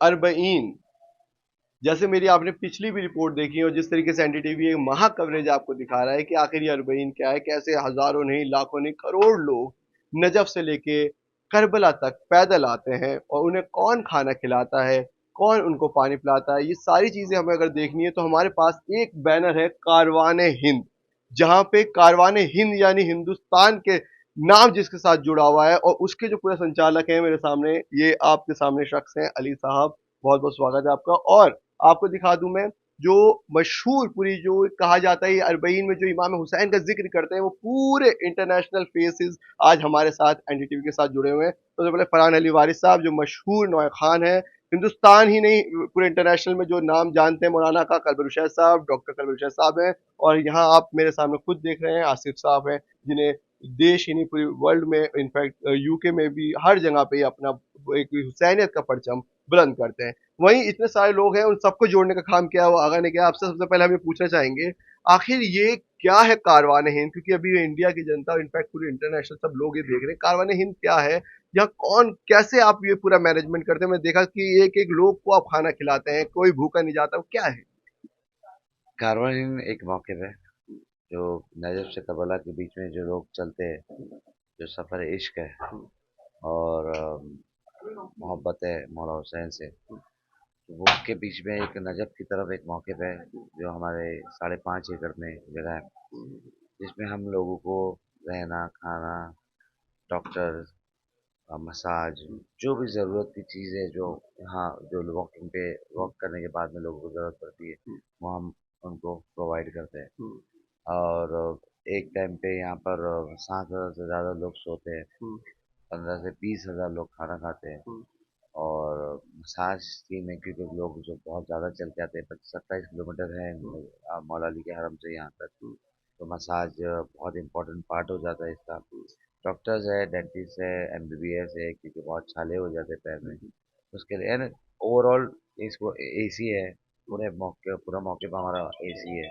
اربعین، جیسے میری آپ نے پچھلی بھی رپورٹ دیکھی اور جس طریقے سے این ڈی ٹی وی ایک مہا کوریج آپ کو دکھا رہا ہے کہ آخر یہ اربعین کیا ہے، کیسے ہزاروں نہیں لاکھوں نہیں کروڑ لوگ نجف سے لے کے کربلا تک پیدل آتے ہیں، اور انہیں کون کھانا کھلاتا ہے، کون ان کو پانی پلاتا ہے، یہ ساری چیزیں ہمیں اگر دیکھنی ہے تو ہمارے پاس ایک بینر ہے کاروان ہند، جہاں پہ کاروان ہند یعنی ہندوستان کے نام جس کے ساتھ جڑا ہوا ہے، اور اس کے جو پورے سنچالک ہیں میرے سامنے، یہ آپ کے سامنے شخص ہیں علی صاحب، بہت بہت سواگت ہے آپ کا۔ اور آپ کو دکھا دوں میں جو مشہور پوری جو کہا جاتا ہے یہ اربعین میں جو امام حسین کا ذکر کرتے ہیں، وہ پورے انٹرنیشنل فیسز آج ہمارے ساتھ این ڈی ٹی وی کے ساتھ جڑے ہوئے ہیں۔ سب سے پہلے فرحان علی وارث صاحب جو مشہور نوع خان ہیں، ہندوستان ہی نہیں پورے انٹرنیشنل میں جو نام جانتے ہیں، مولانا کا قلب الرشید صاحب، ڈاکٹر قلب الرشید صاحب ہیں، اور یہاں آپ میرے سامنے خود دیکھ رہے ہیں آصف صاحب ہیں، جنہیں دیش ہی نہیں پوری ورلڈ میں، انفیکٹ یو کے میں بھی ہر جگہ پہ اپنا ایک حسینیت کا پرچم بلند کرتے ہیں۔ وہیں اتنے سارے لوگ ہیں، ان سب کو جوڑنے کا کام کیا وہ آغا نے کیا۔ آپ سے سب سے پہلے ہم یہ پوچھنا چاہیں گے آخر یہ کیا ہے کاروان ہند، کیونکہ ابھی انڈیا کی جنتا اور انفیکٹ پوری انٹرنیشنل سب لوگ یہ دیکھ رہے ہیں کاروان ہند کیا ہے، یا کون، کیسے آپ یہ پورا مینجمنٹ کرتے ہیں؟ میں نے دیکھا کہ ایک ایک لوگ کو آپ کھانا کھلاتے ہیں، کوئی بھوکا نہیں جاتا، وہ کیا ہے؟ کارون ایک موقف ہے جو نجف سے کربلا کے بیچ میں جو لوگ چلتے ہیں، جو سفر عشق ہے اور محبت ہے مولا حسین سے، وہ کے بیچ میں ایک نجف کی طرف ایک موقف ہے جو ہمارے 5.5 ایکڑ میں جگہ ہے، جس میں ہم لوگوں کو رہنا، کھانا، ڈاکٹر، مساج، جو بھی ضرورت کی چیز ہے جو یہاں جو واکنگ پہ واک کرنے کے بعد میں لوگوں کو ضرورت پڑتی ہے، وہ ہم ان کو پرووائڈ کرتے ہیں۔ اور ایک ٹائم پہ یہاں پر 7,000 سے زیادہ لوگ سوتے ہیں، 15 سے 20 ہزار لوگ کھانا کھاتے ہیں، اور مساج ٹیم ہے کیونکہ لوگ جو بہت زیادہ چل کے آتے ہیں، 27 کلومیٹر ہے مولا علی کے حرم سے یہاں تک، تو مساج بہت امپورٹنٹ پارٹ ہو جاتا ہے اس کا۔ ڈاکٹرز ہے، ڈینٹسٹ ہے، ایم بی بی ایس ہے کیونکہ بہت چھالے ہو جاتے ہیں پیر میں، اس کے لیے اوور آل اس کو اے سی ہے، پورا موقع پہ ہمارا اے سی ہے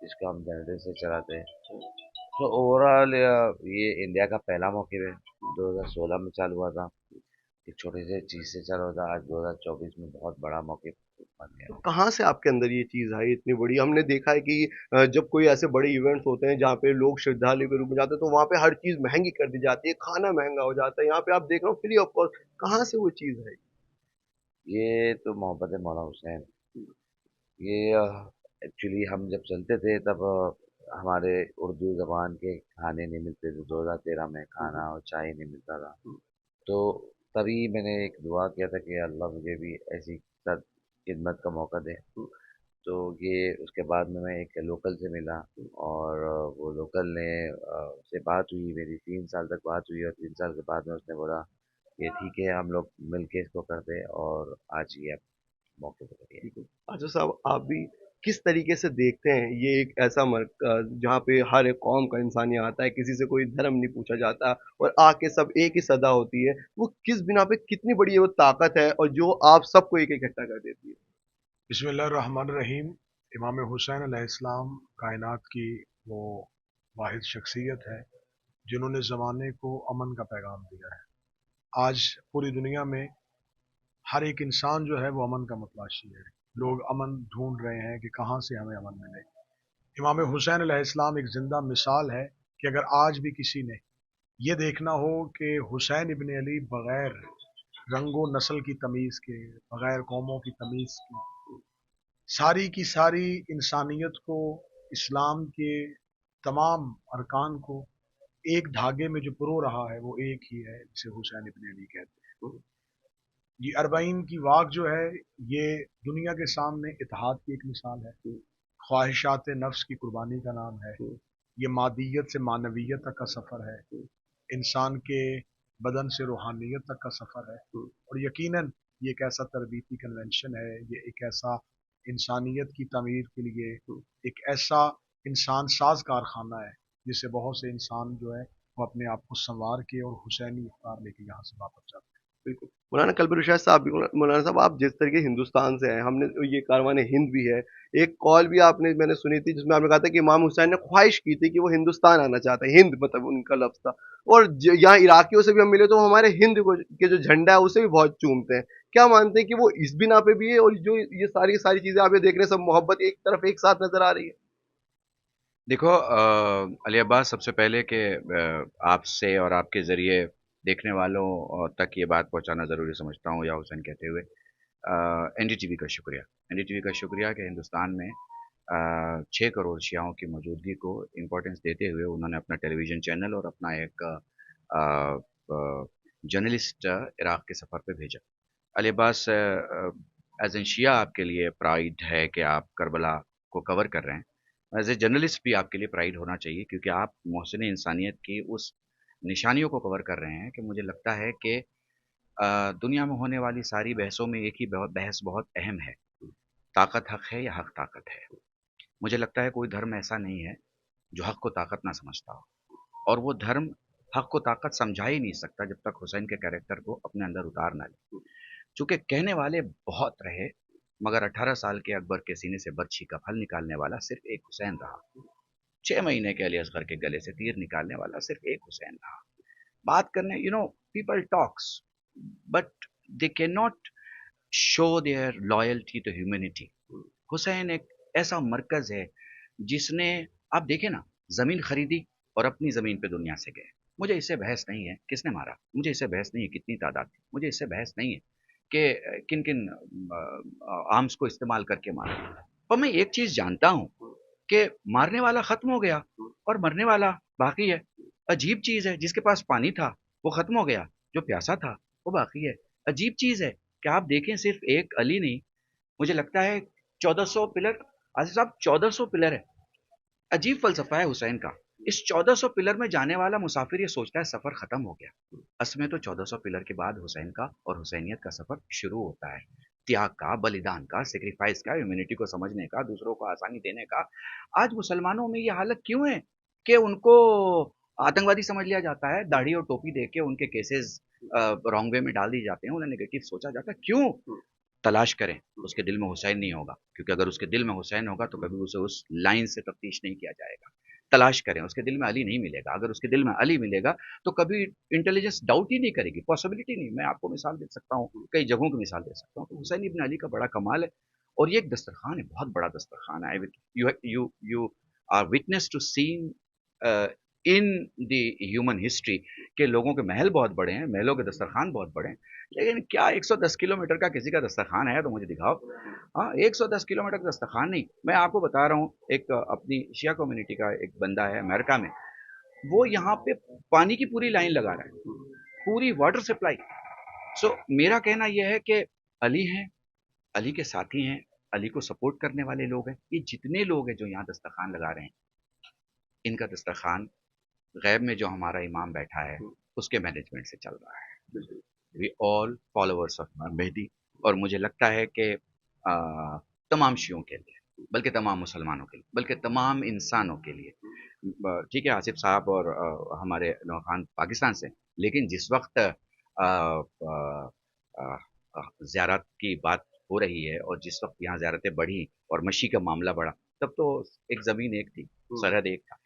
جس کو ہم جنریٹر سے چلاتے ہیں۔ تو اوور آل یہ انڈیا کا پہلا موقع ہے، 2016 میں چالو ہوا تھا، ایک چھوٹے سے چیز سے چالو ہوا تھا، آج 2024 میں بہت بڑا موقع بن گیا۔ تو کہاں سے آپ کے اندر یہ چیز آئی اتنی بڑی؟ ہم نے دیکھا ہے کہ جب کوئی ایسے بڑے ایونٹس ہوتے ہیں جہاں پہ لوگ شردھالو کے روپ میں جاتے ہیں تو وہاں پہ ہر چیز مہنگی کر دی جاتی ہے، کھانا مہنگا ہو جاتا ہے، یہاں پہ آپ دیکھ رہے ہو فری آف کاسٹ، کہاں سے وہ چیز ہے؟ یہ تو محبت ہے مولا حسین، یہ ایکچولی ہم جب چلتے تھے تب ہمارے اردو زبان کے کھانے نہیں ملتے تھے، 2013 میں کھانا اور چائے نہیں ملتا تھا، تو تبھی میں نے ایک دعا کیا تھا کہ اللہ مجھے بھی ایسی خدمت کا موقع دے، تو یہ اس کے بعد میں ایک لوکل سے ملا، اور وہ لوکل نے اس سے بات ہوئی میری، 3 سال تک بات ہوئی، اور 3 سال کے بعد میں اس نے بولا کہ ٹھیک ہے ہم لوگ مل کے اس کو کرتے، اور آج یہ موقع پہ کریے۔ ٹھیک ہے آجو صاحب، آپ بھی کس طریقے سے دیکھتے ہیں یہ ایک ایسا مرکز جہاں پہ ہر ایک قوم کا انسان یہاں آتا ہے، کسی سے کوئی دھرم نہیں پوچھا جاتا، اور آ کے سب ایک ہی صدا ہوتی ہے، وہ کس بنا پہ کتنی بڑی وہ طاقت ہے اور جو آپ سب کو ایک اکٹھا کر دیتی ہے؟ بسم اللہ الرحمن الرحیم۔ امام حسین علیہ السلام کائنات کی وہ واحد شخصیت ہے جنہوں نے زمانے کو امن کا پیغام دیا ہے۔ آج پوری دنیا میں ہر ایک انسان جو ہے وہ امن کا متلاشی ہے، لوگ امن ڈھونڈ رہے ہیں کہ کہاں سے ہمیں امن ملے۔ امام حسین علیہ السلام ایک زندہ مثال ہے کہ اگر آج بھی کسی نے یہ دیکھنا ہو کہ حسین ابن علی بغیر رنگ و نسل کی تمیز کے، بغیر قوموں کی تمیز کے، ساری کی ساری انسانیت کو، اسلام کے تمام ارکان کو ایک دھاگے میں جو پرو رہا ہے وہ ایک ہی ہے جسے حسین ابن علی کہتے ہیں۔ یہ اربعین کی واق جو ہے یہ دنیا کے سامنے اتحاد کی ایک مثال ہے، خواہشات نفس کی قربانی کا نام ہے، یہ مادیت سے معنویت تک کا سفر ہے، انسان کے بدن سے روحانیت تک کا سفر ہے، اور یقیناً یہ ایک ایسا تربیتی کنونشن ہے، یہ ایک ایسا انسانیت کی تعمیر کے لیے ایک ایسا انسان ساز کارخانہ ہے جس سے بہت سے انسان جو ہے وہ اپنے آپ کو سنوار کے اور حسینی افکار لے کے یہاں سے واپس جاتے ہیں۔ بالکل مولانا کلب الرشید صاحب، مولانا صاحب آپ جس طریقے ہندوستان سے ہیں، ہم نے یہ کاروان ہند بھی ہے، ایک کال بھی آپ نے میں نے سنی تھی جس میں آپ نے کہا تھا کہ امام حسین نے خواہش کی تھی کہ وہ ہندوستان آنا چاہتے ہیں، ہند مطلب ان کا لفظ تھا، اور یہاں عراقیوں سے بھی ہم ملے تو وہ ہمارے ہند کو کے جو جھنڈا ہے اسے بھی بہت چومتے ہیں، क्या मानते हैं कि वो इस बिना पे भी है, और जो ये सारी चीजें आप ये देख रहे हैं सब मोहब्बत एक तरफ एक साथ नजर आ रही है? देखो अली अब्बास, सबसे पहले कि आपसे और आपके ज़रिए देखने वालों तक ये बात पहुंचाना ज़रूरी समझता हूँ, या हुसैन कहते हुए एनडीटीवी का शुक्रिया। एनडीटीवी का शुक्रिया कि हिंदुस्तान में 6 करोड़ शियाओं की मौजूदगी को इम्पोर्टेंस देते हुए उन्होंने अपना टेलीविज़न चैनल और अपना एक जर्नलिस्ट इराक़ के सफ़र पे भेजा। अली अब्बास, एज एन शिया आपके लिए प्राइड है कि आप करबला को कवर कर रहे हैं। एज ए जर्नलिस्ट भी आपके लिए प्राइड होना चाहिए, क्योंकि आप मोहसिन इंसानियत की उस निशानियों को कवर कर रहे हैं कि मुझे लगता है कि दुनिया में होने वाली सारी बहसों में एक ही बहस बहुत अहम है, ताकत हक है या हक ताकत है। मुझे लगता है कोई धर्म ऐसा नहीं है जो हक को ताकत ना समझता हो, और वो धर्म हक को ताकत समझा ही नहीं सकता जब तक हुसैन के कैरेक्टर को अपने अंदर उतार ना ले। चूंकि कहने वाले बहुत रहे, मगर 18 साल के अकबर के सीने से बर्छी का फल निकालने वाला सिर्फ एक हुसैन रहा। 6 महीने के अली असगर के गले से तीर निकालने वाला सिर्फ एक हुसैन रहा। बात करने, people talks, but they can not show their loyalty to humanity. Hussain एक ऐसा मरकज है जिसने, आप देखें ना, जमीन खरीदी और अपनी जमीन पे दुनिया से गए। मुझे इससे बहस नहीं है किसने मारा, मुझे इससे बहस नहीं है कितनी तादाद थी, मुझे इससे बहस नहीं है कि किन किन आर्म्स को इस्तेमाल करके मारा। पर मैं एक चीज जानता हूं कि मारने वाला खत्म हो गया और मरने वाला बाकी है। अजीब चीज है, जिसके पास पानी था वो खत्म हो गया, जो प्यासा था वो बाकी है। अजीब चीज है कि आप देखें, सिर्फ एक अली नहीं, मुझे लगता है 1400 पिलर, आसिफ साहब 1400 पिलर है। अजीब फलसफा है हुसैन का। इस 1400 पिलर में जाने वाला मुसाफिर ये सोचता है सफर खत्म हो गया। असल में तो 1400 पिलर के बाद हुसैन का और हुसैनियत का सफर शुरू होता है। त्याग का, बलिदान का, सेक्रीफाइस का, ह्यूमैनिटी को समझने का, दूसरों को आसानी देने का। आज मुसलमानों में ये हालत क्यों है कि उनको आतंकवादी समझ लिया जाता है, दाढ़ी और टोपी देख के उनके केसेस रॉन्ग वे में डाल दिए जाते हैं, उन्हें नेगेटिव सोचा जाता है। क्यों? तलाश करें, उसके दिल में हुसैन नहीं होगा, क्योंकि अगर उसके दिल में हुसैन होगा तो कभी उसे उस लाइन से तफ्तीश नहीं किया जाएगा। तलाश करें, उसके दिल में अली नहीं मिलेगा, अगर उसके दिल में अली मिलेगा तो कभी इंटेलिजेंस डाउट ही नहीं करेगी, पॉसिबिलिटी नहीं। मैं आपको मिसाल दे सकता हूँ, कई जगहों की मिसाल दे सकता हूँ। तो हुसैन इब्न अली का बड़ा कमाल है, और ये एक दस्तरखान है, बहुत बड़ा दस्तरखान है। You you you are witness to scene in the human history के लोगों के महल बहुत बड़े हैं, महलों के दस्तरखान बहुत बड़े हैं, लेकिन क्या 110 किलोमीटर का किसी का दस्तरखान है तो मुझे दिखाओ। हाँ, 110 किलोमीटर का दस्तरखान नहीं। मैं आपको बता रहा हूँ, एक अपनी शिया कम्युनिटी का एक बंदा है अमेरिका में, वो यहाँ पे पानी की पूरी लाइन लगा रहा है, पूरी वाटर सप्लाई। सो मेरा कहना यह है कि अली हैं, अली के साथी हैं, अली को सपोर्ट करने वाले लोग हैं, ये जितने लोग हैं जो यहाँ दस्तरखान लगा रहे हैं, इनका दस्तरखान गैब में जो हमारा इमाम बैठा है उसके मैनेजमेंट से चल रहा है। We all followers of Mehdi. और मुझे लगता है कि तमाम शियों के लिए, बल्कि तमाम मुसलमानों के लिए, बल्कि तमाम इंसानों के लिए, ठीक है आसिफ साहब और हमारे नौखान खान पाकिस्तान से, लेकिन जिस वक्त ज़ियारत की बात हो रही है और जिस वक्त यहाँ ज़ियारतें बढ़ी और मशी का मामला बढ़ा, तब तो एक ज़मीन एक थी, सरहद एक था।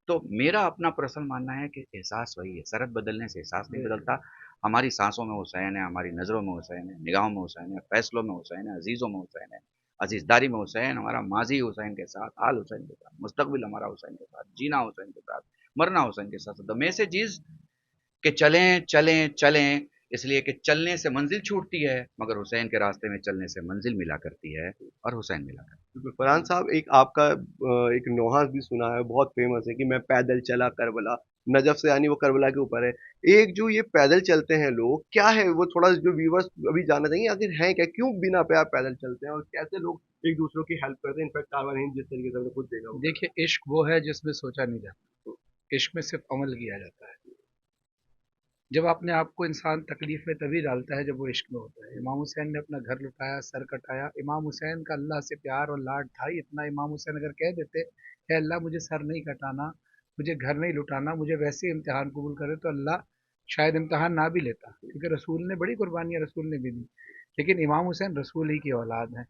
तो मेरा अपना पर्सनल मानना है कि एहसास वही है, सरहद बदलने से एहसास नहीं बदलता। हमारी सांसों में हुसैन है, हमारी नज़रों में हुसैन है, निगाहों में हुसैन है, फैसलों में हुसैन है, अजीज़ों में हुसैन है, अजीज़दारी में हुसैन। हमारा माजी हुसैन के साथ, हाल हुसैन के साथ, मुस्तकबिल हमारा हुसैन के साथ, जीना हुसैन के साथ, मरना हुसैन के साथ। द मैसेज इज कि चलें चलें चलें, इसलिए कि चलने से मंजिल छूटती है, मगर हुसैन के रास्ते में चलने से मंजिल मिला करती है, और हुसैन मिला करती बिल्कुल। फरहान साहब, एक आपका एक नोहा भी सुना है, बहुत फेमस है कि मैं पैदल चला करबला, नजफ से, यानी वो करबला के ऊपर है। एक जो ये पैदल चलते हैं लोग, क्या है वो, थोड़ा जो व्यूवर्स अभी जानना चाहिए आखिर हैं क्या, क्यों बिना पे आप पैदल चलते हैं और कैसे लोग एक दूसरों की हेल्प करते हैं। इनफैक्ट कारवां हिंद जिस तरीके से हमने खुद देखा वो। देखिए, इश्क वो है जिसमें सोचा नहीं जाता, इश्क में सिर्फ अमल किया जाता है। जब अपने आप को इंसान तकलीफ में तभी डालता है जब वो इश्क में होता है। इमाम हुसैन ने अपना घर लुटाया, सर कटाया। इमाम हुसैन का अल्लाह से प्यार और लाड था ही इतना, इमाम हुसैन अगर कह देते है अल्लाह मुझे सर नहीं कटाना, मुझे घर नहीं लुटाना, मुझे वैसे ही इम्तिहान कबूल करे, तो अल्लाह शायद इम्तिहान ना भी लेता, क्योंकि रसूल ने बड़ी कुर्बानियाँ रसूल ने भी दी। लेकिन इमाम हुसैन रसूल ही की औलाद हैं,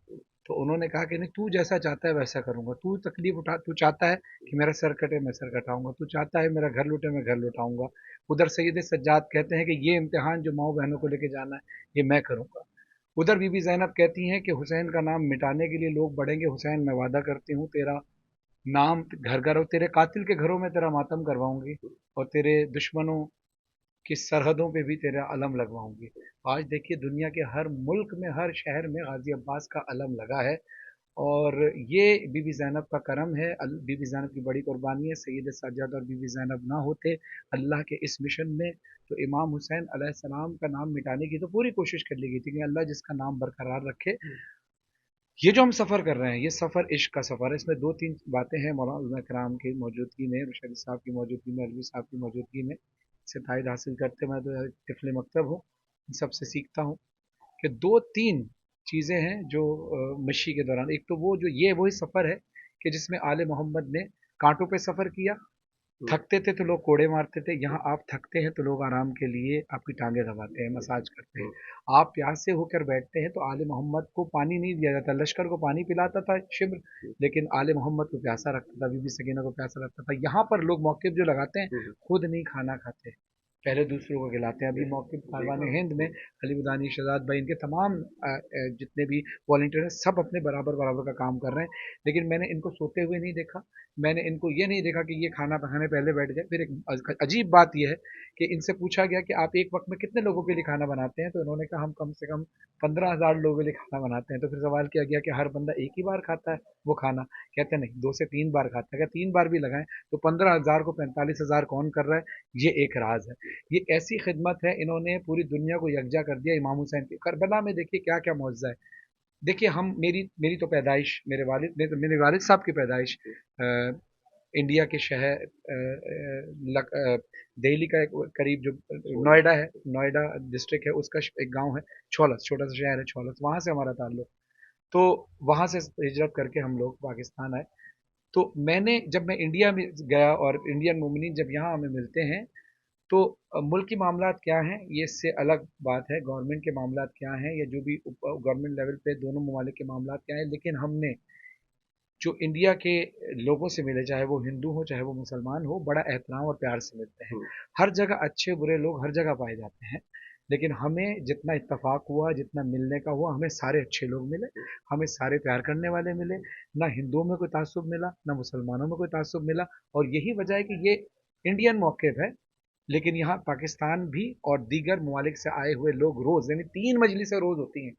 तो उन्होंने कहा कि नहीं, तू जैसा चाहता है वैसा करूँगा। तू तकलीफ उठा, तू चाहता है कि मेरा सर कटे, मैं सर कटाऊंगा। तू चाहता है मेरा घर लुटे, मैं घर लुटाऊंगा। उधर सैयद सज्जाद कहते हैं कि ये इम्तिहान जो माओ बहनों को लेके जाना है, ये मैं करूँगा। उधर बीबी ज़ैनब कहती हैं कि हुसैन का नाम मिटाने के लिए लोग बढ़ेंगे, हुसैन मैं वादा करती हूँ तेरा नाम घर घर, और तेरे कातिल के घरों में तेरा मातम करवाऊंगी, और तेरे दुश्मनों की सरहदों पे भी तेरा अलम लगवाऊंगी। आज देखिए दुनिया के हर मुल्क में, हर शहर में गाजी अब्बास का अलम लगा है, और ये बीबी ज़ैनब का करम है, बीबी ज़ैनब की बड़ी कुर्बानी है। सैयद सज्जाद और बीबी ज़ैनब ना होते अल्लाह के इस मिशन में, तो इमाम हुसैन अलैहिस्सलाम का नाम मिटाने की तो पूरी कोशिश कर ली गई थी कि अल्लाह जिसका नाम बरकरार रखे। ये जो हम सफ़र कर रहे हैं, ये सफ़र इश्क का सफ़र है। इसमें दो तीन बातें हैं मौलाना कराम की मौजूदगी में, रुशैद साहब की मौजूदगी में, अलवी साहब की मौजूदगी में, इससे तायद हासिल करते मैं तो तिफल मकतब हूँ, इन सबसे सीखता हूँ कि दो तीन चीज़ें हैं जो मशी के दौरान, एक तो वो जो ये वही सफ़र है कि जिसमें आले मोहम्मद ने कांटों पे सफ़र किया, थकते थे तो लोग कोड़े मारते थे, यहाँ आप थकते हैं तो लोग आराम के लिए आपकी टांगें दबाते हैं, मसाज करते हैं। आप प्यासे होकर बैठते हैं तो आले मोहम्मद को पानी नहीं दिया जाता, लश्कर को पानी पिलाता था शिब्र, लेकिन आले मोहम्मद को प्यासा रखता था, बीबी सकीना को प्यासा रखता था। यहाँ पर लोग मौक़िफ़ जो लगाते हैं, खुद नहीं खाना खाते, पहले दूसरों को खिलाते हैं। अभी मौक़िफ़ कारवान हिंद में अली बदानी, शहजाद भाई, इनके तमाम जितने भी वॉलंटियर हैं, सब अपने बराबर बराबर का काम कर रहे हैं, लेकिन मैंने इनको सोते हुए नहीं देखा, मैंने इनको ये नहीं देखा कि ये खाना पकाने पहले बैठ गए। फिर एक अजीब बात यह है कि इनसे पूछा गया कि आप एक वक्त में कितने लोगों के लिए खाना बनाते हैं, तो इन्होंने कहा हम कम से कम 15,000 लोगों के लिए खाना बनाते हैं। तो फिर सवाल किया गया कि हर बंदा एक ही बार खाता है वो खाना, कहते हैं नहीं, 2 से 3 बार खाता है। अगर 3 बार भी लगाएं तो 15,000 को 45,000 कौन कर रहा है, ये एक राज है। ये ऐसी खिदमत है, इन्होंने पूरी दुनिया को यकजा कर दिया। इमाम हुसैन की करबला में देखिए क्या क्या मौजज़ा है। देखिए हम, मेरी मेरी तो पैदाइश, मेरे वालिद साहब की पैदाइश इंडिया के शहर दिल्ली का एक करीब जो नोएडा है, नोएडा डिस्ट्रिक्ट है, उसका एक गांव है छौलस, छोटा सा शहर है छौलस, वहाँ से हमारा ताल्लुक। तो वहाँ से हिजरत करके हम लोग पाकिस्तान आए। तो मैंने, जब मैं इंडिया में गया और इंडियन मोमिनीन जब यहाँ हमें मिलते हैं, तो मुल्क की मामलात क्या हैं ये इससे अलग बात है, गवर्नमेंट के मामलात क्या हैं या जो भी गवर्नमेंट लेवल पे दोनों ममालिक के मामलात क्या हैं, लेकिन हमने जो इंडिया के लोगों से मिले, चाहे वो हिंदू हो चाहे वो मुसलमान हो, बड़ा एहतराम और प्यार से मिलते हैं। हर जगह अच्छे बुरे लोग हर जगह पाए जाते हैं, लेकिन हमें जितना इत्तेफाक हुआ, जितना मिलने का हुआ, हमें सारे अच्छे लोग मिले, हमें सारे प्यार करने वाले मिले, ना हिंदुओं में कोई तासुब मिला ना मुसलमानों में कोई तासुब मिला। और यही वजह है कि ये इंडियन मौक़िफ़ है, लेकिन यहाँ पाकिस्तान भी और दीगर ममालिक से आए हुए लोग रोज़, यानी 3 मजलिसें रोज़ होती हैं,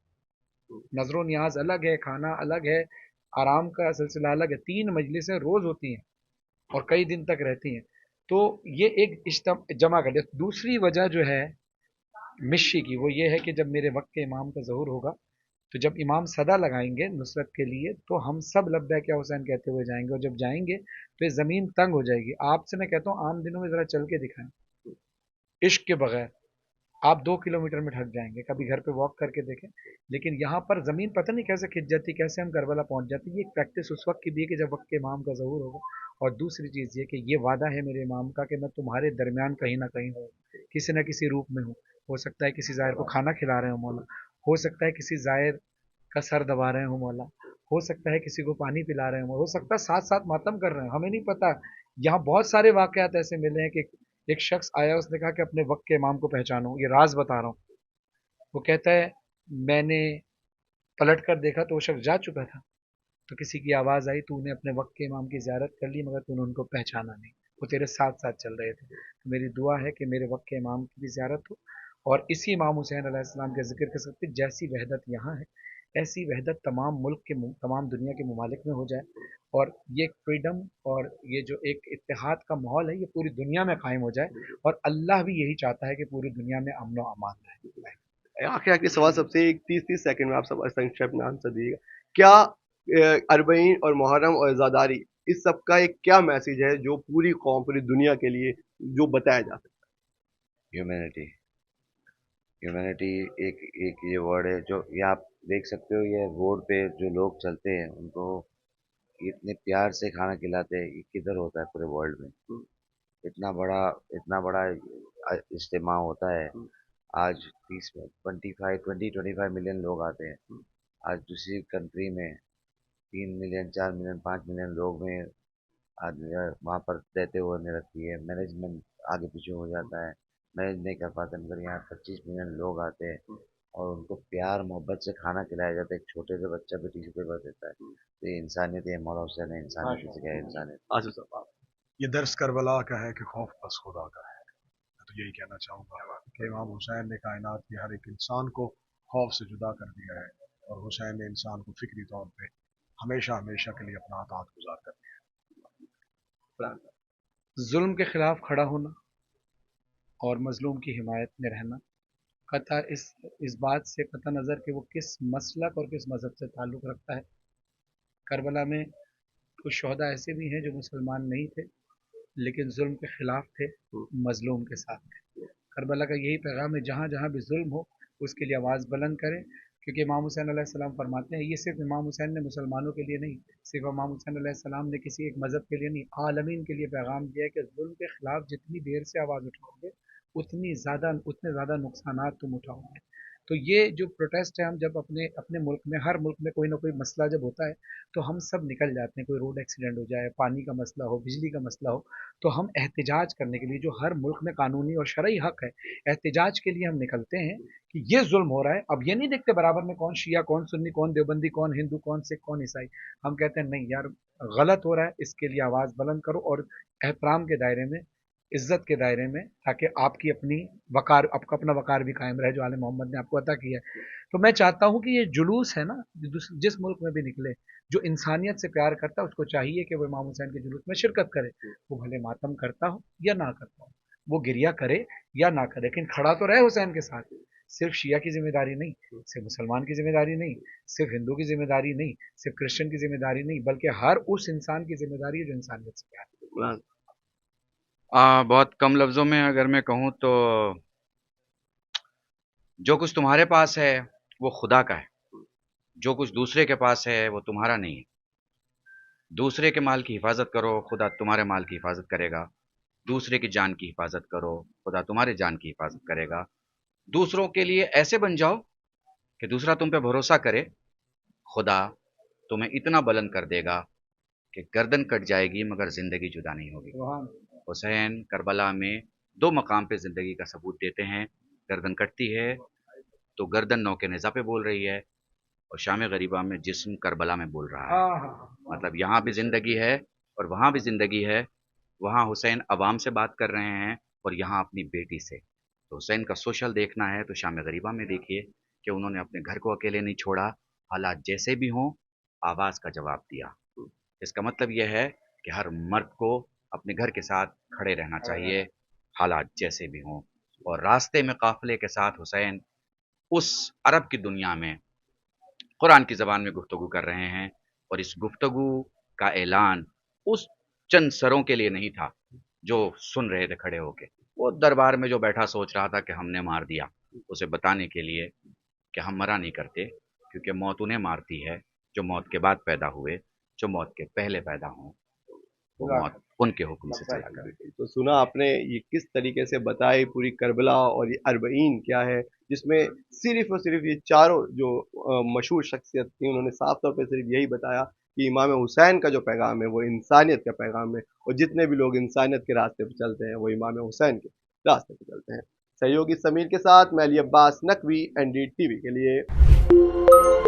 नजर न्याज अलग है, खाना अलग है, आराम का सिलसिला अलग है, 3 मजलिसें रोज होती हैं और कई दिन तक रहती हैं। तो ये एक जमा कर दिया। दूसरी वजह जो है मिशी की, वो ये है कि जब मेरे वक्त के इमाम का ज़हूर होगा, तो जब इमाम सदा लगाएंगे नुसरत के लिए, तो हम सब लब्बैक या हुसैन कहते हुए जाएंगे, और जब जाएंगे तो ये ज़मीन तंग हो जाएगी। आपसे मैं कहता हूँ आम दिनों में ज़रा चल के दिखाएं, इश्क के बगैर आप 2 किलोमीटर में थक जाएंगे, कभी घर पे वॉक करके देखें। लेकिन यहाँ पर ज़मीन पता नहीं कैसे खिंच जाती, कैसे हम करबला पहुँच जाते हैं। ये प्रैक्टिस उस वक्त की भी है कि जब वक्त के इमाम का ज़हूर होगा। और दूसरी चीज़ ये कि ये वादा है मेरे इमाम का कि मैं तुम्हारे दरमियान कहीं ना कहीं हूँ, किसी न किसी रूप में हूँ। हो सकता है किसी ज़ायर को खाना खिला रहे हो मौला, हो सकता है किसी ज़ायर का सर दबा रहे हो मौला, हो सकता है किसी को पानी पिला रहे हो सकता है साथ साथ मातम कर रहे हो, हमें नहीं पता। यहाँ बहुत सारे वाकयात ऐसे मिले हैं कि एक शख्स आया, उसने कहा कि अपने वक्त के इमाम को पहचानो, ये राज बता रहा हूँ। वो कहता है मैंने पलट कर देखा तो वो शख्स जा चुका था, तो किसी की आवाज़ आई, तूने अपने वक्त के इमाम की ज़ियारत कर ली मगर तूने उनको पहचाना नहीं, वो तेरे साथ साथ चल रहे थे। तो मेरी दुआ है कि मेरे वक्त के इमाम की भी ज़ियारत हो, और इसी इमाम हुसैन अलैहिस्सलाम के ज़िक्र कर सकते, जैसी वहदत यहाँ है ऐसी वहदत तमाम मुल्क के, तमाम दुनिया के ममालिक में हो जाए, और ये फ्रीडम और ये जो एक इत्तेहाद का माहौल है ये पूरी दुनिया में कायम हो जाए, और अल्लाह भी यही चाहता है कि पूरी दुनिया में अमन व अमान रहे। आखिर आखिरी सवाल सबसे, एक 30-30 सेकंड में आप सब संक्षेप में आंसर दीजिएगा। क्या अरबईन और मुहर्रम और इज़ादारी, इस सब का एक क्या मैसेज है जो पूरी कौम, पूरी दुनिया के लिए जो बताया जा सकता ह्यूमैनिटी। ह्यूमैनिटी एक एक ये वर्ड है जो ये आप देख सकते हो, ये रोड पे जो लोग चलते हैं उनको इतने प्यार से खाना खिलाते हैं, ये किधर होता है पूरे वर्ल्ड में? इतना बड़ा, इतना बड़ा इज्तिमा होता है। आज 25 मिलियन लोग आते हैं। आज दूसरी कंट्री में 3 मिलियन 4 मिलियन 5 मिलियन लोग में आज वहाँ पर रहते हुए नहीं रखती है। मैनेजमेंट आगे पीछे हो जाता है, मैनेज नहीं कर पाते, मगर यहाँ 25 मिलियन लोग आते हैं, और उनको प्यार मोहब्बत से खाना खिलाया जाता है। एक छोटे से बच्चा भी टिश्यू पेपर देता है, तो ये इंसानियत है। मौला हुसैन है, इंसानियत की जगह है इंसानियत। आसिफ साहब आप। ये दर्स करबला का है कि खौफ बस खुदा का है। मैं तो यही कहना चाहूँगा कि इमाम हुसैन ने कायनात के हर एक इंसान को खौफ से जुदा कर दिया है, और हुसैन ने इंसान को फिक्री तौर पे हमेशा हमेशा के लिए अपना अतात गुजार कर दिया। जुल्म के खिलाफ खड़ा होना और मजलूम की हिमायत में रहना कता इस बात से कता नज़र कि वो किस मसलक और किस मज़हब से ताल्लुक़ रखता है। करबला में कुछ शहदा ऐसे भी हैं जो मुसलमान नहीं थे लेकिन जुल्म के खिलाफ थे, मजलूम के साथ थे। करबला का यही पैगाम है, जहाँ जहाँ भी जुल्म हो उसके लिए आवाज़ बुलंद करें, क्योंकि इमाम हुसैन अलैहिस्सलाम फरमाते हैं, ये सिर्फ इमाम हुसैन ने मुसलमानों के लिए नहीं, सिर्फ इमाम हुसैन अलैहिस्सलाम ने किसी एक मज़हब के लिए नहीं, आलमीन के लिए पैगाम दिया है कि जुल्म के खिलाफ जितनी देर से आवाज़ उठाओगे उतने ज़्यादा नुकसानात तुम उठाओगे। तो ये जो प्रोटेस्ट है, हम जब अपने अपने मुल्क में, हर मुल्क में कोई ना कोई मसला जब होता है तो हम सब निकल जाते हैं। कोई रोड एक्सीडेंट हो जाए, पानी का मसला हो, बिजली का मसला हो, तो हम एहतजाज करने के लिए, जो हर मुल्क में कानूनी और शरई हक है, एहतजाज के लिए हम निकलते हैं कि ये जुल्म हो रहा है। अब ये नहीं देखते बराबर में कौन शिया, कौन सुन्नी, कौन देवबंदी, कौन हिंदू, कौन सिख, कौन ईसाई। हम कहते हैं नहीं यार, गलत हो रहा है, इसके लिए आवाज़ बुलंद करो और एहतराम के दायरे में, इज्जत के दायरे में, ताकि आपकी अपनी वकार, आपका अपना वकार भी कायम रहे जो आले मोहम्मद ने आपको अता किया है। तो मैं चाहता हूँ कि ये जुलूस है ना, जिस मुल्क में भी निकले, जो इंसानियत से प्यार करता है उसको चाहिए कि वो इमाम हुसैन के जुलूस में शिरकत करे, वो भले मातम करता हो या ना करता हो, वो गिरिया करे या ना करे, लेकिन खड़ा तो रहे हुसैन के साथ। सिर्फ शिया की जिम्मेदारी नहीं, सिर्फ मुसलमान की जिम्मेदारी नहीं, सिर्फ हिंदू की जिम्मेदारी नहीं, सिर्फ क्रिश्चियन की जिम्मेदारी नहीं, बल्कि हर उस इंसान की जिम्मेदारी है जो इंसानियत से प्यार करे। बहुत कम लफ्ज़ों में अगर मैं कहूँ तो जो कुछ तुम्हारे पास है वो खुदा का है, जो कुछ दूसरे के पास है वो तुम्हारा नहीं है। दूसरे के माल की हिफाजत करो, खुदा तुम्हारे माल की हिफाजत करेगा। दूसरे की जान की हिफाजत करो, खुदा तुम्हारे जान की हिफाजत करेगा। दूसरों के लिए ऐसे बन जाओ कि दूसरा तुम पे भरोसा करे, खुदा तुम्हें इतना बुलंद कर देगा कि गर्दन कट जाएगी मगर ज़िंदगी जुदा नहीं होगी। हुसैन करबला में 2 मकाम पे ज़िंदगी का सबूत देते हैं। गर्दन कटती है तो गर्दन नौके नेज़ा पे बोल रही है, और शाम गरीबा में जिस्म करबला में बोल रहा है। मतलब यहाँ भी ज़िंदगी है और वहाँ भी ज़िंदगी है। वहाँ हुसैन अवाम से बात कर रहे हैं और यहाँ अपनी बेटी से। तो हुसैन का सोशल देखना है तो शाम गरीबा में देखिए कि उन्होंने अपने घर को अकेले नहीं छोड़ा, हालात जैसे भी हों आवाज़ का जवाब दिया। इसका मतलब यह है कि हर मर्द को अपने घर के साथ खड़े रहना चाहिए, हालात जैसे भी हों। और रास्ते में काफिले के साथ हुसैन उस अरब की दुनिया में कुरान की ज़बान में गुफ्तगू कर रहे हैं, और इस गुफ्तगू का ऐलान उस चंद सरों के लिए नहीं था जो सुन रहे थे खड़े होके। वो दरबार में जो बैठा सोच रहा था कि हमने मार दिया, उसे बताने के लिए कि हम मरा नहीं करते, क्योंकि मौत उन्हें मारती है जो मौत के बाद पैदा हुए, जो मौत के पहले पैदा हों वो मौत उनके हुक्म से चला करे। तो सुना आपने ये किस तरीके से बताई पूरी करबला, और ये अरबईन क्या है, जिसमें सिर्फ और सिर्फ ये चारों जो मशहूर शख्सियत थी उन्होंने साफ तौर पे सिर्फ यही बताया कि इमाम हुसैन का जो पैगाम है वो इंसानियत का पैगाम है, और जितने भी लोग इंसानियत के रास्ते पर चलते हैं वो इमाम हुसैन के रास्ते पर चलते हैं। सहयोगी समीर के साथ मैं अली अब्बास नकवी, NDTV के लिए।